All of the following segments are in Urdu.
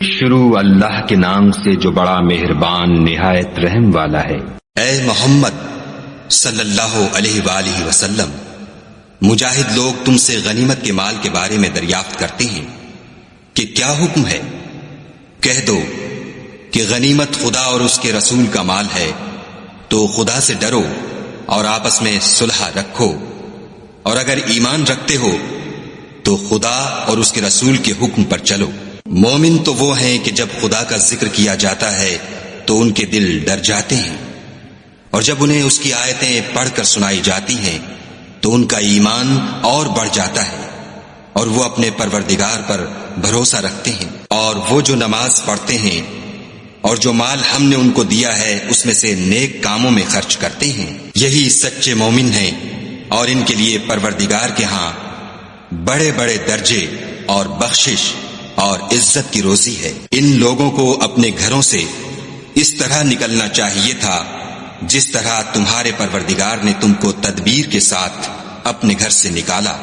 شروع اللہ کے نام سے جو بڑا مہربان نہایت رحم والا ہے۔ اے محمد صلی اللہ علیہ وآلہ وسلم، مجاہد لوگ تم سے غنیمت کے مال کے بارے میں دریافت کرتے ہیں کہ کیا حکم ہے؟ کہہ دو کہ غنیمت خدا اور اس کے رسول کا مال ہے، تو خدا سے ڈرو اور آپس میں صلح رکھو، اور اگر ایمان رکھتے ہو تو خدا اور اس کے رسول کے حکم پر چلو۔ مومن تو وہ ہیں کہ جب خدا کا ذکر کیا جاتا ہے تو ان کے دل ڈر جاتے ہیں، اور جب انہیں اس کی آیتیں پڑھ کر سنائی جاتی ہیں تو ان کا ایمان اور بڑھ جاتا ہے، اور وہ اپنے پروردگار پر بھروسہ رکھتے ہیں، اور وہ جو نماز پڑھتے ہیں اور جو مال ہم نے ان کو دیا ہے اس میں سے نیک کاموں میں خرچ کرتے ہیں، یہی سچے مومن ہیں، اور ان کے لیے پروردگار کے ہاں بڑے بڑے درجے اور بخشش اور عزت کی روزی ہے۔ ان لوگوں کو اپنے گھروں سے اس طرح نکلنا چاہیے تھا جس طرح تمہارے پروردگار نے تم کو تدبیر کے ساتھ اپنے گھر سے نکالا،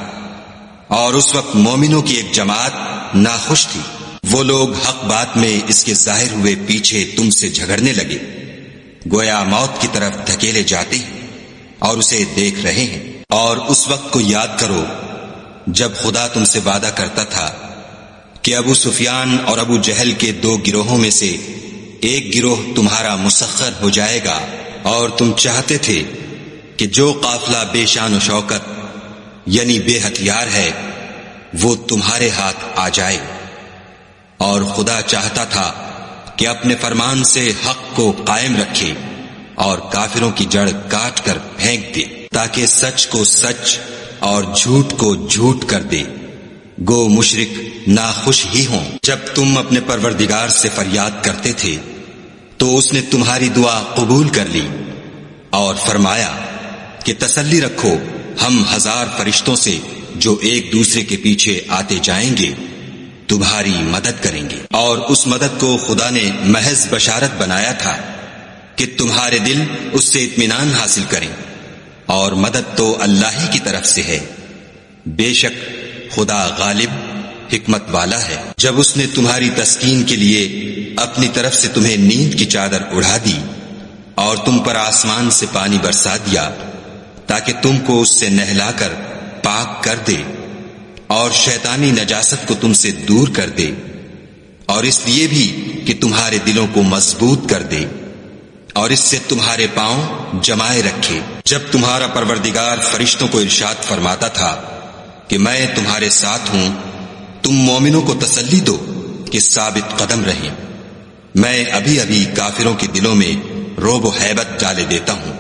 اور اس وقت مومنوں کی ایک جماعت ناخوش تھی۔ وہ لوگ حق بات میں اس کے ظاہر ہوئے پیچھے تم سے جھگڑنے لگے، گویا موت کی طرف دھکیلے جاتے ہیں اور اسے دیکھ رہے ہیں۔ اور اس وقت کو یاد کرو جب خدا تم سے وعدہ کرتا تھا کہ ابو سفیان اور ابو جہل کے دو گروہوں میں سے ایک گروہ تمہارا مسخر ہو جائے گا، اور تم چاہتے تھے کہ جو قافلہ بے شان و شوکت یعنی بے ہتھیار ہے وہ تمہارے ہاتھ آ جائے، اور خدا چاہتا تھا کہ اپنے فرمان سے حق کو قائم رکھے اور کافروں کی جڑ کاٹ کر پھینک دے، تاکہ سچ کو سچ اور جھوٹ کو جھوٹ کر دے۔ گو مشرک ناخوش ہی ہوں۔ جب تم اپنے پروردگار سے فریاد کرتے تھے تو اس نے تمہاری دعا قبول کر لی اور فرمایا کہ تسلی رکھو، ہم 1000 فرشتوں سے جو ایک دوسرے کے پیچھے آتے جائیں گے تمہاری مدد کریں گے۔ اور اس مدد کو خدا نے محض بشارت بنایا تھا کہ تمہارے دل اس سے اطمینان حاصل کریں، اور مدد تو اللہ ہی کی طرف سے ہے، بے شک خدا غالب حکمت والا ہے۔ جب اس نے تمہاری تسکین کے لیے اپنی طرف سے تمہیں نیند کی چادر اڑا دی اور تم پر آسمان سے پانی برسا دیا تاکہ تم کو اس سے نہلا کر پاک کر دے، اور شیطانی نجاست کو تم سے دور کر دے، اور اس لیے بھی کہ تمہارے دلوں کو مضبوط کر دے اور اس سے تمہارے پاؤں جمائے رکھے۔ جب تمہارا پروردگار فرشتوں کو ارشاد فرماتا تھا کہ میں تمہارے ساتھ ہوں، تم مومنوں کو تسلی دو کہ ثابت قدم رہیں، میں ابھی ابھی کافروں کے دلوں میں رعب و ہیبت ڈالے دیتا ہوں،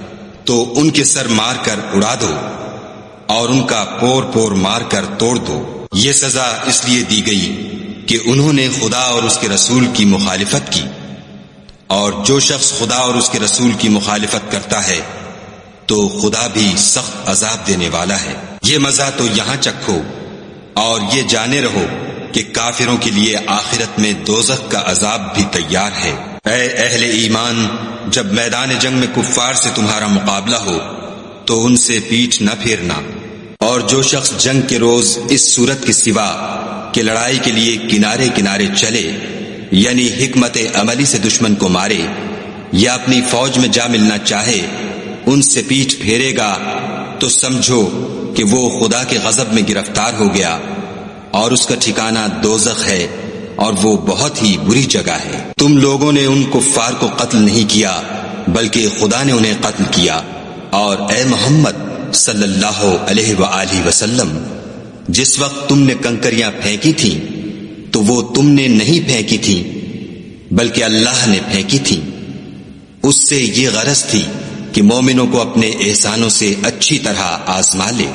تو ان کے سر مار کر اڑا دو اور ان کا پور پور مار کر توڑ دو۔ یہ سزا اس لیے دی گئی کہ انہوں نے خدا اور اس کے رسول کی مخالفت کی، اور جو شخص خدا اور اس کے رسول کی مخالفت کرتا ہے تو خدا بھی سخت عذاب دینے والا ہے۔ یہ مزہ تو یہاں چکھو اور یہ جانے رہو کہ کافروں کے لیے آخرت میں دوزخ کا عذاب بھی تیار ہے۔ اے اہل ایمان، جب میدان جنگ میں کفار سے تمہارا مقابلہ ہو تو ان سے پیٹھ نہ پھیرنا، اور جو شخص جنگ کے روز اس صورت کے سوا کہ لڑائی کے لیے کنارے کنارے چلے، یعنی حکمت عملی سے دشمن کو مارے یا اپنی فوج میں جا ملنا چاہے، ان سے پیٹھ پھیرے گا تو سمجھو کہ وہ خدا کے غضب میں گرفتار ہو گیا، اور اس کا ٹھکانہ دوزخ ہے، اور وہ بہت ہی بری جگہ ہے۔ تم لوگوں نے ان کفار کو قتل نہیں کیا بلکہ خدا نے انہیں قتل کیا، اور اے محمد صلی اللہ علیہ وآلہ وسلم، جس وقت تم نے کنکریاں پھینکی تھیں تو وہ تم نے نہیں پھینکی تھیں بلکہ اللہ نے پھینکی تھیں۔ اس سے یہ غرض تھی کہ مومنوں کو اپنے احسانوں سے اچھی طرح آزما لے،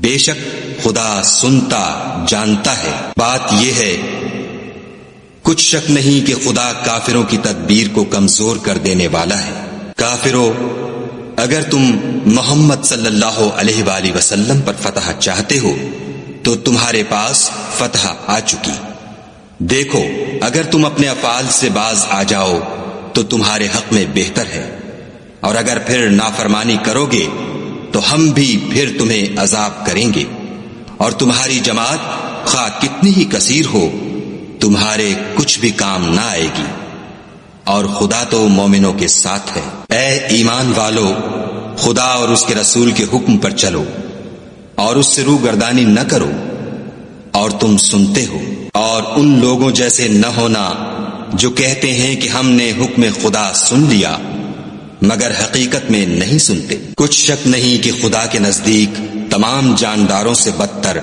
بے شک خدا سنتا جانتا ہے۔ بات یہ ہے، کچھ شک نہیں کہ خدا کافروں کی تدبیر کو کمزور کر دینے والا ہے۔ کافروں، اگر تم محمد صلی اللہ علیہ وآلہ وسلم پر فتح چاہتے ہو تو تمہارے پاس فتح آ چکی۔ دیکھو، اگر تم اپنے افعال سے باز آ جاؤ تو تمہارے حق میں بہتر ہے، اور اگر پھر نافرمانی کرو گے تو ہم بھی پھر تمہیں عذاب کریں گے، اور تمہاری جماعت خواہ کتنی ہی کثیر ہو تمہارے کچھ بھی کام نہ آئے گی، اور خدا تو مومنوں کے ساتھ ہے۔ اے ایمان والو، خدا اور اس کے رسول کے حکم پر چلو اور اس سے روگردانی نہ کرو، اور تم سنتے ہو، اور ان لوگوں جیسے نہ ہونا جو کہتے ہیں کہ ہم نے حکم خدا سن لیا مگر حقیقت میں نہیں سنتے۔ کچھ شک نہیں کہ خدا کے نزدیک تمام جانداروں سے بدتر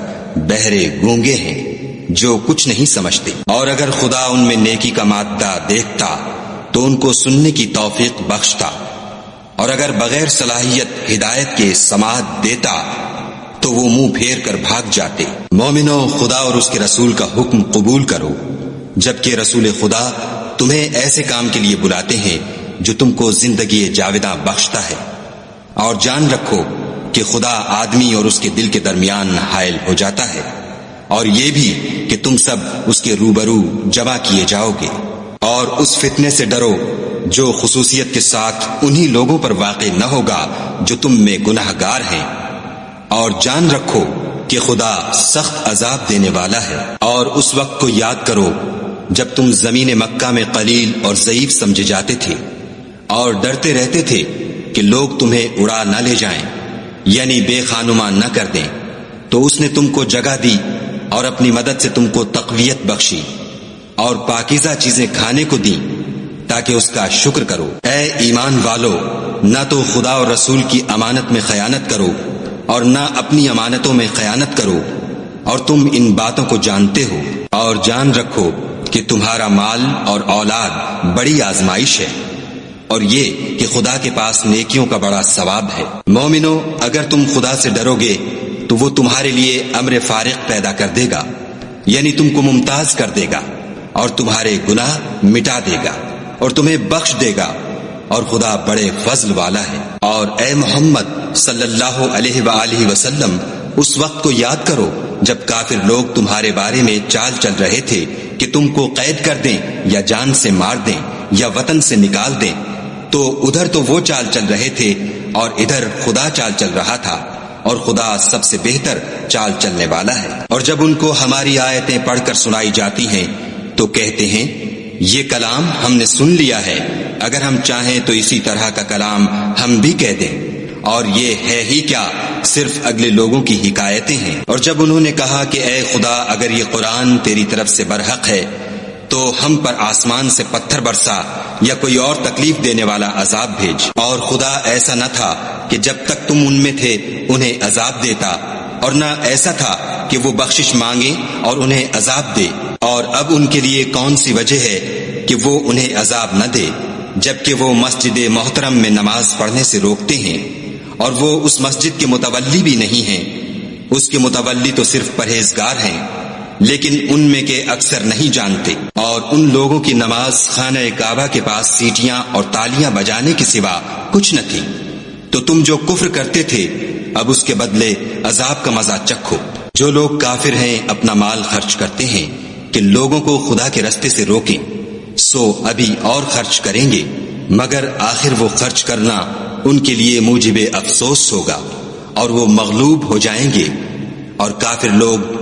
بہرے گونگے ہیں جو کچھ نہیں سمجھتے، اور اگر خدا ان میں نیکی کا مادہ دیکھتا تو ان کو سننے کی توفیق بخشتا، اور اگر بغیر صلاحیت ہدایت کے سماعت دیتا تو وہ منہ پھیر کر بھاگ جاتے۔ مومنو، خدا اور اس کے رسول کا حکم قبول کرو، جبکہ رسول خدا تمہیں ایسے کام کے لیے بلاتے ہیں جو تم کو زندگی جاوداں بخشتا ہے، اور جان رکھو کہ خدا آدمی اور اس کے دل کے درمیان حائل ہو جاتا ہے، اور یہ بھی کہ تم سب اس کے روبرو جمع کیے جاؤ گے، اور اس فتنے سے ڈرو جو خصوصیت کے ساتھ انہی لوگوں پر واقع نہ ہوگا جو تم میں گناہ گار ہیں، اور جان رکھو کہ خدا سخت عذاب دینے والا ہے۔ اور اس وقت کو یاد کرو جب تم زمین مکہ میں قلیل اور ضعیف سمجھے جاتے تھے اور ڈرتے رہتے تھے کہ لوگ تمہیں اڑا نہ لے جائیں، یعنی بے خانما نہ کر دیں، تو اس نے تم کو جگہ دی اور اپنی مدد سے تم کو تقویت بخشی اور پاکیزہ چیزیں کھانے کو دیں تاکہ اس کا شکر کرو۔ اے ایمان والو، نہ تو خدا اور رسول کی امانت میں خیانت کرو اور نہ اپنی امانتوں میں خیانت کرو، اور تم ان باتوں کو جانتے ہو، اور جان رکھو کہ تمہارا مال اور اولاد بڑی آزمائش ہے، اور یہ کہ خدا کے پاس نیکیوں کا بڑا ثواب ہے۔ مومنو، اگر تم خدا سے ڈرو گے تو وہ تمہارے لیے امر فارغ پیدا کر دے گا، یعنی تم کو ممتاز کر دے گا اور تمہارے گناہ مٹا دے گا اور تمہیں بخش دے گا، اور خدا بڑے فضل والا ہے۔ اور اے محمد صلی اللہ علیہ وآلہ وسلم، اس وقت کو یاد کرو جب کافر لوگ تمہارے بارے میں چال چل رہے تھے کہ تم کو قید کر دیں یا جان سے مار دیں یا وطن سے نکال دیں، تو ادھر تو وہ چال چل رہے تھے اور ادھر خدا چال چل رہا تھا، اور خدا سب سے بہتر چال چلنے والا ہے۔ اور جب ان کو ہماری آیتیں پڑھ کر سنائی جاتی ہیں تو کہتے ہیں یہ کلام ہم نے سن لیا ہے، اگر ہم چاہیں تو اسی طرح کا کلام ہم بھی کہہ دیں، اور یہ ہے ہی کیا، صرف اگلے لوگوں کی حکایتیں ہیں۔ اور جب انہوں نے کہا کہ اے خدا، اگر یہ قرآن تیری طرف سے برحق ہے تو ہم پر آسمان سے پتھر برسا یا کوئی اور تکلیف دینے والا عذاب بھیج۔ اور خدا ایسا نہ تھا کہ جب تک تم ان میں تھے انہیں عذاب دیتا، اور نہ ایسا تھا کہ وہ بخشش مانگے اور انہیں عذاب دے۔ اور اب ان کے لیے کون سی وجہ ہے کہ وہ انہیں عذاب نہ دے، جبکہ وہ مسجد محترم میں نماز پڑھنے سے روکتے ہیں، اور وہ اس مسجد کے متولی بھی نہیں ہیں، اس کے متولی تو صرف پرہیزگار ہیں، لیکن ان میں کے اکثر نہیں جانتے۔ اور ان لوگوں کی نماز خانہ کعبہ کے پاس سیٹیاں اور تالیاں بجانے کے سوا کچھ نہ تھی، تو تم جو کفر کرتے تھے اب اس کے بدلے عذاب کا مزہ چکھو۔ جو لوگ کافر ہیں اپنا مال خرچ کرتے ہیں کہ لوگوں کو خدا کے رستے سے روکیں، سو ابھی اور خرچ کریں گے، مگر آخر وہ خرچ کرنا ان کے لیے موجب افسوس ہوگا، اور وہ مغلوب ہو جائیں گے، اور کافر لوگ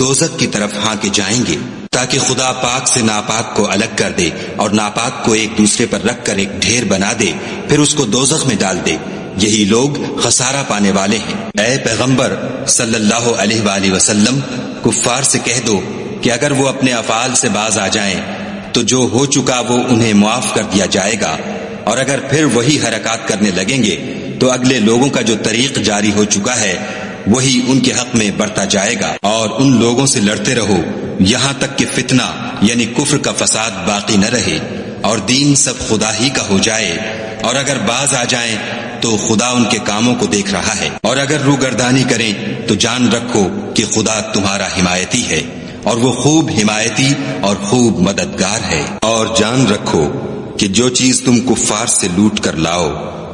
دوزخ کی طرف ہانکے جائیں گے، تاکہ خدا پاک سے ناپاک کو الگ کر دے اور ناپاک کو ایک دوسرے پر رکھ کر ایک ڈھیر بنا دے، پھر اس کو دوزخ میں ڈال دے۔ یہی لوگ خسارہ پانے والے ہیں۔ اے پیغمبر صلی اللہ علیہ وآلہ وسلم، کفار سے کہہ دو کہ اگر وہ اپنے افعال سے باز آ جائیں تو جو ہو چکا وہ انہیں معاف کر دیا جائے گا، اور اگر پھر وہی حرکات کرنے لگیں گے تو اگلے لوگوں کا جو طریق جاری ہو چکا ہے وہی ان کے حق میں برتا جائے گا۔ اور ان لوگوں سے لڑتے رہو یہاں تک کہ فتنہ یعنی کفر کا فساد باقی نہ رہے اور دین سب خدا ہی کا ہو جائے، اور اگر باز آ جائیں تو خدا ان کے کاموں کو دیکھ رہا ہے، اور اگر روگردانی کریں تو جان رکھو کہ خدا تمہارا حمایتی ہے، اور وہ خوب حمایتی اور خوب مددگار ہے۔ اور جان رکھو کہ جو چیز تم کفار سے لوٹ کر لاؤ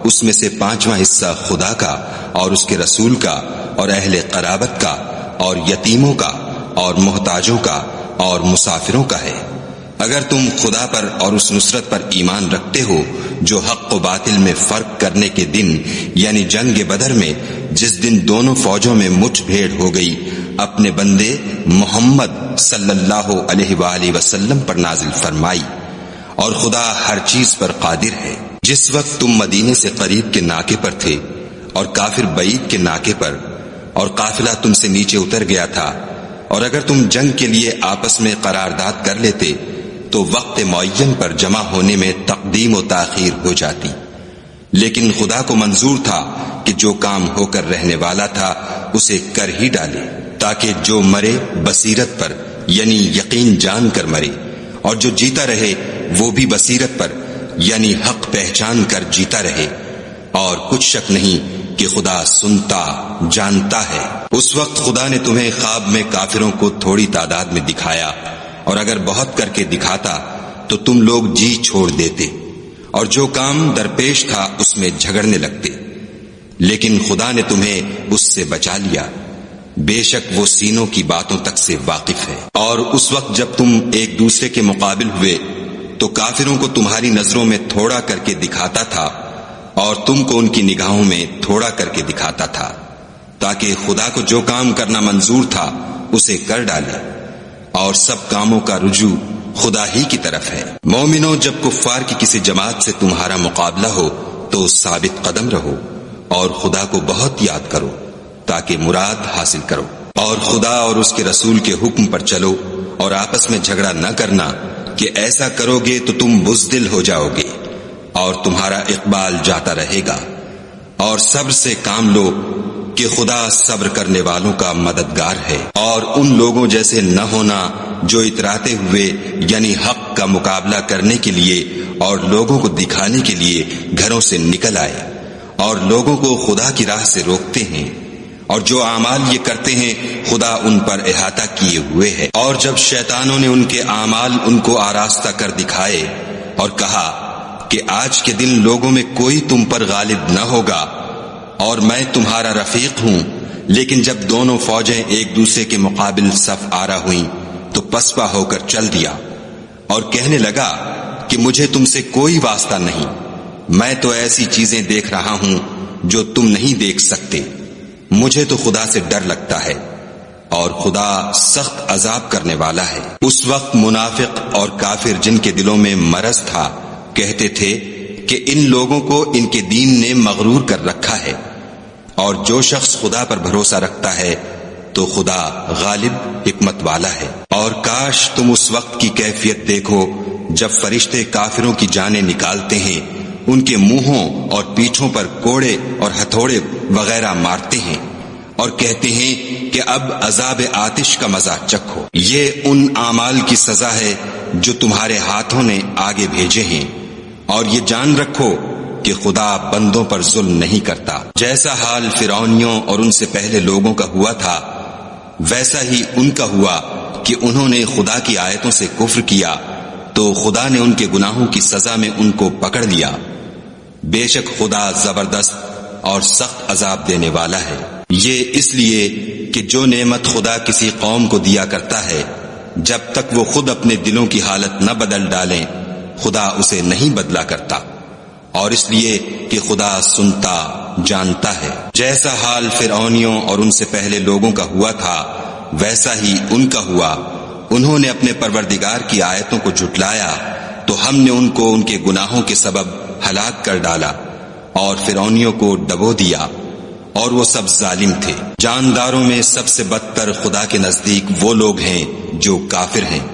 اس میں سے 5واں حصہ خدا کا اور اس کے رسول کا اور اہل قرابت کا اور یتیموں کا اور محتاجوں کا اور مسافروں کا ہے۔ اگر تم خدا پر اور اس نصرت پر ایمان رکھتے ہو جو حق و باطل میں فرق کرنے کے دن یعنی جنگ بدر میں جس دن دونوں فوجوں میں مٹھ بھیڑ ہو گئی اپنے بندے محمد صلی اللہ علیہ وآلہ وسلم پر نازل فرمائی، اور خدا ہر چیز پر قادر ہے۔ جس وقت تم مدینے سے قریب کے ناکے پر تھے اور کافر بعید کے ناکے پر، اور قافلہ تم سے نیچے اتر گیا تھا، اور اگر تم جنگ کے لیے آپس میں قرارداد کر لیتے تو وقت معین پر جمع ہونے میں تقدیم و تاخیر ہو جاتی، لیکن خدا کو منظور تھا کہ جو کام ہو کر رہنے والا تھا اسے کر ہی ڈالے، تاکہ جو مرے بصیرت پر یعنی یقین جان کر مرے، اور جو جیتا رہے وہ بھی بصیرت پر یعنی حق پہچان کر جیتا رہے، اور کچھ شک نہیں کہ خدا سنتا جانتا ہے۔ اس وقت خدا نے تمہیں خواب میں کافروں کو تھوڑی تعداد میں دکھایا، اور اگر بہت کر کے دکھاتا تو تم لوگ جی چھوڑ دیتے، اور جو کام درپیش تھا اس میں جھگڑنے لگتے، لیکن خدا نے تمہیں اس سے بچا لیا، بے شک وہ سینوں کی باتوں تک سے واقف ہے۔ اور اس وقت جب تم ایک دوسرے کے مقابل ہوئے تو کافروں کو تمہاری نظروں میں تھوڑا کر کے دکھاتا تھا، اور تم کو ان کی نگاہوں میں تھوڑا کر کے دکھاتا تھا، تاکہ خدا کو جو کام کرنا منظور تھا اسے کر ڈالے، اور سب کاموں کا رجوع خدا ہی کی طرف ہے۔ مومنوں، جب کفار کی کسی جماعت سے تمہارا مقابلہ ہو تو ثابت قدم رہو، اور خدا کو بہت یاد کرو تاکہ مراد حاصل کرو، اور خدا اور اس کے رسول کے حکم پر چلو، اور آپس میں جھگڑا نہ کرنا کہ ایسا کرو گے تو تم بزدل ہو جاؤ گے، اور تمہارا اقبال جاتا رہے گا، اور صبر سے کام لو کہ خدا صبر کرنے والوں کا مددگار ہے۔ اور ان لوگوں جیسے نہ ہونا جو اتراتے ہوئے یعنی حق کا مقابلہ کرنے کے لیے اور لوگوں کو دکھانے کے لیے گھروں سے نکل آئے، اور لوگوں کو خدا کی راہ سے روکتے ہیں، اور جو اعمال یہ کرتے ہیں خدا ان پر احاطہ کیے ہوئے ہے۔ اور جب شیطانوں نے ان کے اعمال ان کو آراستہ کر دکھائے اور کہا کہ آج کے دن لوگوں میں کوئی تم پر غالب نہ ہوگا، اور میں تمہارا رفیق ہوں، لیکن جب دونوں فوجیں ایک دوسرے کے مقابل صف آرا ہوئیں تو پسپا ہو کر چل دیا، اور کہنے لگا کہ مجھے تم سے کوئی واسطہ نہیں، میں تو ایسی چیزیں دیکھ رہا ہوں جو تم نہیں دیکھ سکتے، مجھے تو خدا سے ڈر لگتا ہے، اور خدا سخت عذاب کرنے والا ہے۔ اس وقت منافق اور کافر جن کے دلوں میں مرض تھا کہتے تھے کہ ان لوگوں کو ان کے دین نے مغرور کر رکھا ہے، اور جو شخص خدا پر بھروسہ رکھتا ہے تو خدا غالب حکمت والا ہے۔ اور کاش تم اس وقت کی کیفیت دیکھو جب فرشتے کافروں کی جانیں نکالتے ہیں، ان کے منہوں اور پیٹھوں پر کوڑے اور ہتھوڑے وغیرہ مارتے ہیں، اور کہتے ہیں کہ اب عذاب آتش کا مزہ چکھو، یہ ان اعمال کی سزا ہے جو تمہارے ہاتھوں نے آگے بھیجے ہیں، اور یہ جان رکھو کہ خدا بندوں پر ظلم نہیں کرتا۔ جیسا حال فرعونیوں اور ان سے پہلے لوگوں کا ہوا تھا ویسا ہی ان کا ہوا کہ انہوں نے خدا کی آیتوں سے کفر کیا، تو خدا نے ان کے گناہوں کی سزا میں ان کو پکڑ لیا، بے شک خدا زبردست اور سخت عذاب دینے والا ہے۔ یہ اس لیے کہ جو نعمت خدا کسی قوم کو دیا کرتا ہے جب تک وہ خود اپنے دلوں کی حالت نہ بدل ڈالیں خدا اسے نہیں بدلا کرتا، اور اس لیے کہ خدا سنتا جانتا ہے۔ جیسا حال فرعونیوں اور ان سے پہلے لوگوں کا ہوا تھا ویسا ہی ان کا ہوا، انہوں نے اپنے پروردگار کی آیتوں کو جھٹلایا تو ہم نے ان کو ان کے گناہوں کے سبب ہلاک کر ڈالا، اور فرعونیوں کو ڈبو دیا، اور وہ سب ظالم تھے۔ جانداروں میں سب سے بدتر خدا کے نزدیک وہ لوگ ہیں جو کافر ہیں،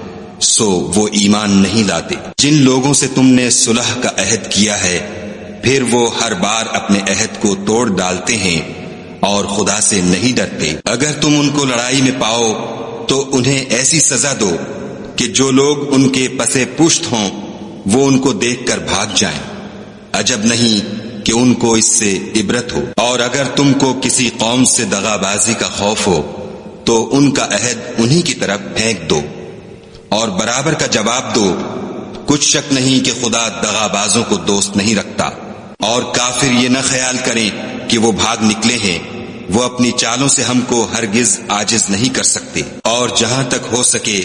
سو وہ ایمان نہیں لاتے۔ جن لوگوں سے تم نے صلح کا عہد کیا ہے پھر وہ ہر بار اپنے عہد کو توڑ ڈالتے ہیں اور خدا سے نہیں ڈرتے۔ اگر تم ان کو لڑائی میں پاؤ تو انہیں ایسی سزا دو کہ جو لوگ ان کے پسے پشت ہوں وہ ان کو دیکھ کر بھاگ جائیں، عجب نہیں کہ ان کو اس سے عبرت ہو۔ اور اگر تم کو کسی قوم سے دغا بازی کا خوف ہو تو ان کا عہد انہی کی طرف پھینک دو اور برابر کا جواب دو، کچھ شک نہیں کہ خدا دغا بازوں کو دوست نہیں رکھتا۔ اور کافر یہ نہ خیال کریں کہ وہ بھاگ نکلے ہیں، وہ اپنی چالوں سے ہم کو ہرگز عاجز نہیں کر سکتے۔ اور جہاں تک ہو سکے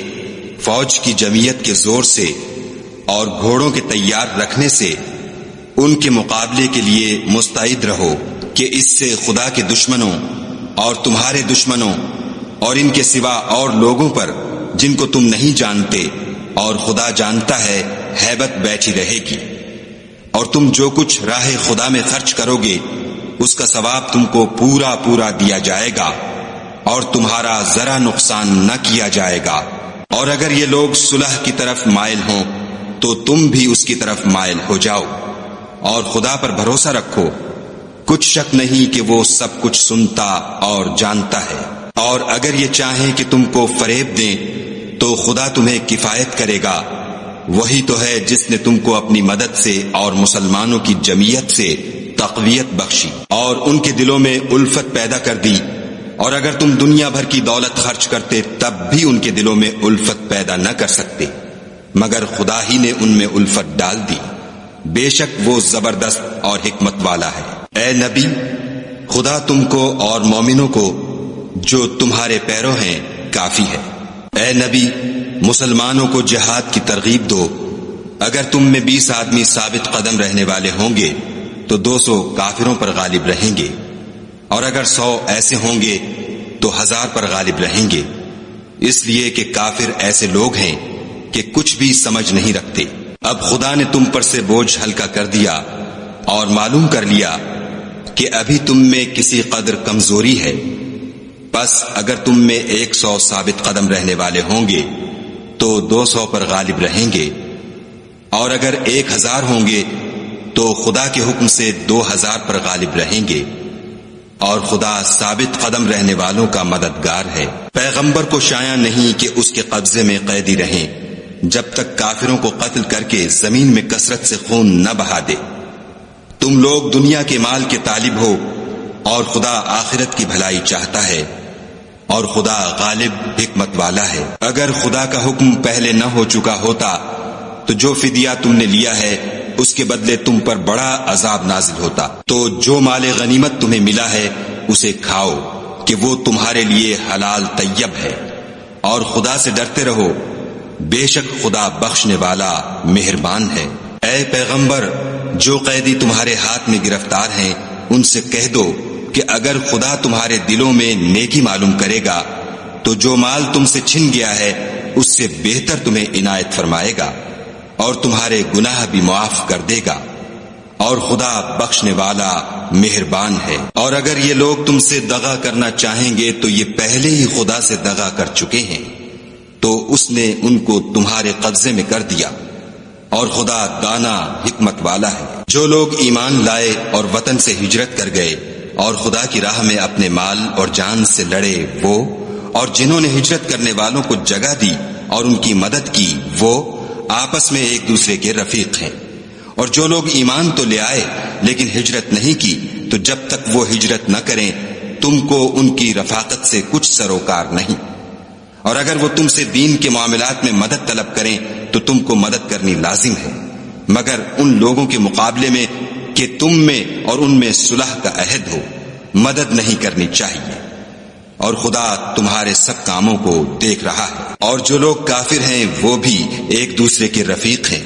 فوج کی جمعیت کے زور سے اور گھوڑوں کے تیار رکھنے سے ان کے مقابلے کے لیے مستعد رہو کہ اس سے خدا کے دشمنوں اور تمہارے دشمنوں اور ان کے سوا اور لوگوں پر جن کو تم نہیں جانتے، اور خدا جانتا ہے ہیبت بیٹھی رہے گی۔ اور تم جو کچھ راہ خدا میں خرچ کرو گے اس کا ثواب تم کو پورا پورا دیا جائے گا، اور تمہارا ذرا نقصان نہ کیا جائے گا۔ اور اگر یہ لوگ صلح کی طرف مائل ہوں تو تم بھی اس کی طرف مائل ہو جاؤ، اور خدا پر بھروسہ رکھو، کچھ شک نہیں کہ وہ سب کچھ سنتا اور جانتا ہے۔ اور اگر یہ چاہیں کہ تم کو فریب دیں تو خدا تمہیں کفایت کرے گا، وہی تو ہے جس نے تم کو اپنی مدد سے اور مسلمانوں کی جمعیت سے تقویت بخشی اور ان کے دلوں میں الفت پیدا کر دی۔ اور اگر تم دنیا بھر کی دولت خرچ کرتے تب بھی ان کے دلوں میں الفت پیدا نہ کر سکتے، مگر خدا ہی نے ان میں الفت ڈال دی، بے شک وہ زبردست اور حکمت والا ہے۔ اے نبی، خدا تم کو اور مومنوں کو جو تمہارے پیرو ہیں کافی ہے۔ اے نبی، مسلمانوں کو جہاد کی ترغیب دو، اگر تم میں 20 آدمی ثابت قدم رہنے والے ہوں گے تو 200 کافروں پر غالب رہیں گے، اور اگر 100 ایسے ہوں گے تو 1000 پر غالب رہیں گے، اس لیے کہ کافر ایسے لوگ ہیں کہ کچھ بھی سمجھ نہیں رکھتے۔ اب خدا نے تم پر سے بوجھ ہلکا کر دیا اور معلوم کر لیا کہ ابھی تم میں کسی قدر کمزوری ہے، بس اگر تم میں 100 ثابت قدم رہنے والے ہوں گے تو 200 پر غالب رہیں گے، اور اگر 1000 ہوں گے تو خدا کے حکم سے 2000 پر غالب رہیں گے، اور خدا ثابت قدم رہنے والوں کا مددگار ہے۔ پیغمبر کو شایع نہیں کہ اس کے قبضے میں قیدی رہیں جب تک کافروں کو قتل کر کے زمین میں کثرت سے خون نہ بہا دے۔ تم لوگ دنیا کے مال کے طالب ہو اور خدا آخرت کی بھلائی چاہتا ہے، اور خدا غالب حکمت والا ہے۔ اگر خدا کا حکم پہلے نہ ہو چکا ہوتا تو جو فدیہ تم نے لیا ہے اس کے بدلے تم پر بڑا عذاب نازل ہوتا۔ تو جو مال غنیمت تمہیں ملا ہے اسے کھاؤ کہ وہ تمہارے لیے حلال طیب ہے، اور خدا سے ڈرتے رہو، بے شک خدا بخشنے والا مہربان ہے۔ اے پیغمبر، جو قیدی تمہارے ہاتھ میں گرفتار ہیں ان سے کہہ دو کہ اگر خدا تمہارے دلوں میں نیکی معلوم کرے گا تو جو مال تم سے چھن گیا ہے اس سے بہتر تمہیں عنایت فرمائے گا، اور تمہارے گناہ بھی معاف کر دے گا، اور خدا بخشنے والا مہربان ہے۔ اور اگر یہ لوگ تم سے دغا کرنا چاہیں گے تو یہ پہلے ہی خدا سے دغا کر چکے ہیں، تو اس نے ان کو تمہارے قبضے میں کر دیا، اور خدا دانا حکمت والا ہے۔ جو لوگ ایمان لائے اور وطن سے ہجرت کر گئے اور خدا کی راہ میں اپنے مال اور جان سے لڑے وہ، اور جنہوں نے ہجرت کرنے والوں کو جگہ دی اور ان کی مدد کی وہ آپس میں ایک دوسرے کے رفیق ہیں۔ اور جو لوگ ایمان تو لے آئے لیکن ہجرت نہیں کی تو جب تک وہ ہجرت نہ کریں تم کو ان کی رفاقت سے کچھ سروکار نہیں، اور اگر وہ تم سے دین کے معاملات میں مدد طلب کریں تو تم کو مدد کرنی لازم ہے، مگر ان لوگوں کے مقابلے میں کہ تم میں اور ان میں صلح کا عہد ہو مدد نہیں کرنی چاہیے، اور خدا تمہارے سب کاموں کو دیکھ رہا ہے۔ اور جو لوگ کافر ہیں وہ بھی ایک دوسرے کے رفیق ہیں۔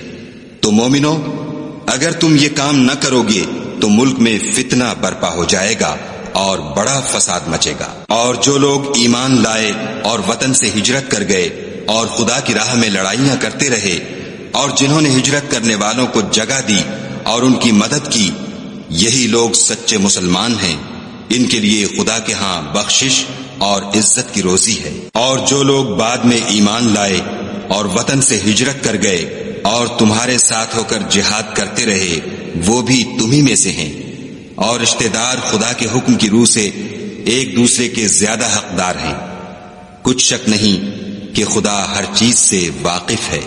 تو مومنو، اگر تم یہ کام نہ کرو گے تو ملک میں فتنہ برپا ہو جائے گا اور بڑا فساد مچے گا۔ اور جو لوگ ایمان لائے اور وطن سے ہجرت کر گئے اور خدا کی راہ میں لڑائیاں کرتے رہے، اور جنہوں نے ہجرت کرنے والوں کو جگہ دی اور ان کی مدد کی، یہی لوگ سچے مسلمان ہیں، ان کے لیے خدا کے ہاں بخشش اور عزت کی روزی ہے۔ اور جو لوگ بعد میں ایمان لائے اور وطن سے ہجرت کر گئے اور تمہارے ساتھ ہو کر جہاد کرتے رہے، وہ بھی تمہی میں سے ہیں، اور رشتہ دار خدا کے حکم کی روح سے ایک دوسرے کے زیادہ حقدار ہیں۔ کچھ شک نہیں کہ خدا ہر چیز سے واقف ہے۔